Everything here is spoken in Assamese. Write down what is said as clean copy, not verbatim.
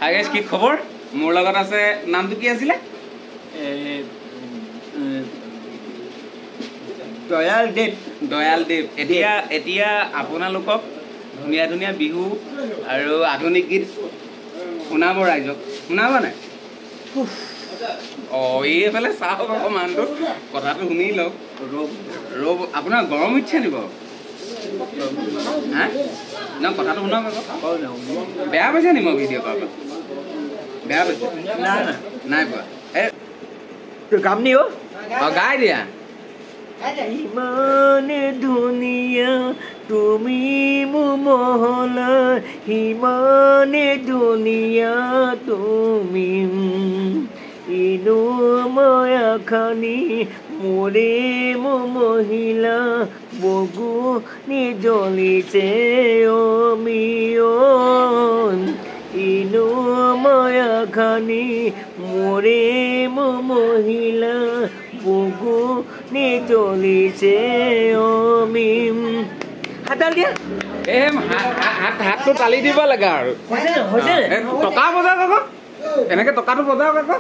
হাই গাইজ কি খবৰ মোৰ লগত আছে নামটো কি আছিলে দয়াল দেৱ এতিয়া আপোনালোকক ধুনীয়া ধুনীয়া বিহু আৰু আধুনিক গীত শুনাব ৰাইজক শুনাব নাই এইফালে চাওক আকৌ মানুহটো কথাটো শুনি লওক ৰ'ব আপোনাৰ গৰম উঠিছে নি বাৰু হা ন কথাটো শুনক আকৌ বেয়া পাইছে নি মই ভিডিঅ' কৰা বেয়া পাইছে নাই পোৱা গাম নি গাই দিয়া ইমানে ধুনীয়া তুমি মোৰ মহলা ইমানে ধুনীয়া তুমি ইনো মায়া খানি মোৰে মহিলা বগু নিজলিছে অমিয়ন ইনো মায়া খানি মোৰে মহিলা বগু নিজলিছে অমিম হাতাল দিয়া হাতটো তালি দিব লাগে আৰু টকা বজাওক আকৌ এনেকে টকাটো বজাওক আকৌ